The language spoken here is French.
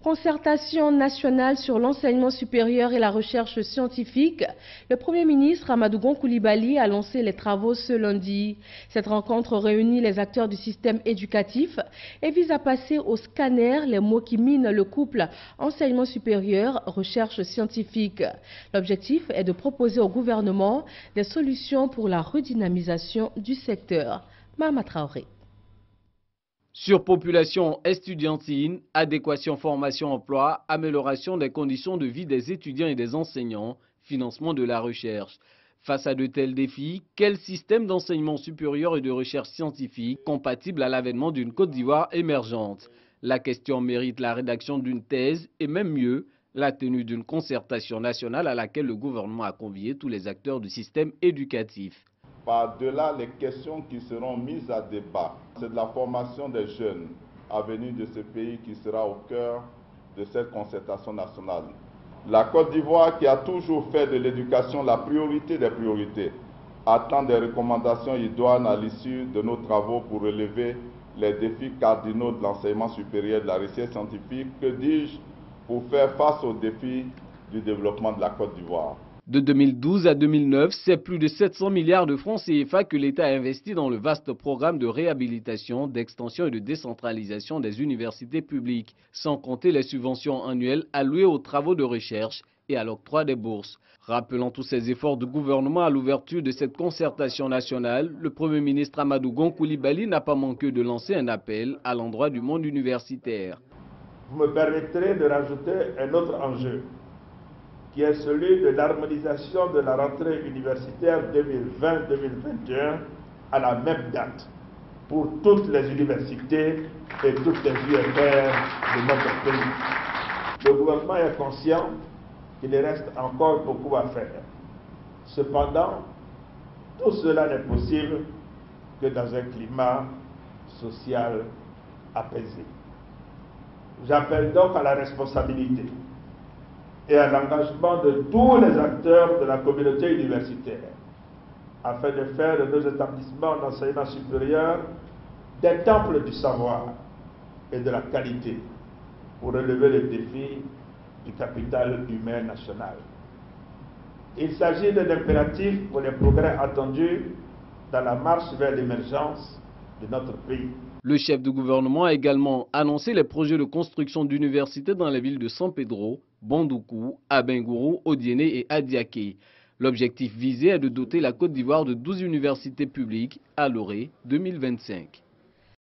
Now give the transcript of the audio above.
Concertation nationale sur l'enseignement supérieur et la recherche scientifique. Le Premier ministre Amadou Gon Coulibaly a lancé les travaux ce lundi. Cette rencontre réunit les acteurs du système éducatif et vise à passer au scanner les mots qui minent le couple enseignement supérieur, recherche scientifique. L'objectif est de proposer au gouvernement des solutions pour la redynamisation du secteur. Mahama Traoré. Surpopulation estudiantine, adéquation formation-emploi, amélioration des conditions de vie des étudiants et des enseignants, financement de la recherche. Face à de tels défis, quel système d'enseignement supérieur et de recherche scientifique compatible à l'avènement d'une Côte d'Ivoire émergente? La question mérite la rédaction d'une thèse et même mieux, la tenue d'une concertation nationale à laquelle le gouvernement a convié tous les acteurs du système éducatif. Par-delà les questions qui seront mises à débat, c'est de la formation des jeunes à venir de ce pays qui sera au cœur de cette concertation nationale. La Côte d'Ivoire, qui a toujours fait de l'éducation la priorité des priorités, attend des recommandations idoines à l'issue de nos travaux pour relever les défis cardinaux de l'enseignement supérieur et de la recherche scientifique, que dis-je, pour faire face aux défis du développement de la Côte d'Ivoire. De 2012 à 2009, c'est plus de 700 milliards de francs CFA que l'État a investi dans le vaste programme de réhabilitation, d'extension et de décentralisation des universités publiques, sans compter les subventions annuelles allouées aux travaux de recherche et à l'octroi des bourses. Rappelant tous ces efforts du gouvernement à l'ouverture de cette concertation nationale, le Premier ministre Amadou Gon Coulibaly n'a pas manqué de lancer un appel à l'endroit du monde universitaire. Vous me permettrez de rajouter un autre enjeu, qui est celui de l'harmonisation de la rentrée universitaire 2020-2021 à la même date pour toutes les universités et toutes les UFR de notre pays. Le gouvernement est conscient qu'il reste encore beaucoup à faire. Cependant, tout cela n'est possible que dans un climat social apaisé. J'appelle donc à la responsabilité et à l'engagement de tous les acteurs de la communauté universitaire, afin de faire de nos établissements d'enseignement supérieur des temples du savoir et de la qualité pour relever les défis du capital humain national. Il s'agit d'un impératif pour les progrès attendus dans la marche vers l'émergence de notre pays. Le chef du gouvernement a également annoncé les projets de construction d'universités dans les villes de San Pedro, Bandoukou, Abengourou, Odiéné et Adiaké. L'objectif visé est de doter la Côte d'Ivoire de 12 universités publiques à l'horizon 2025.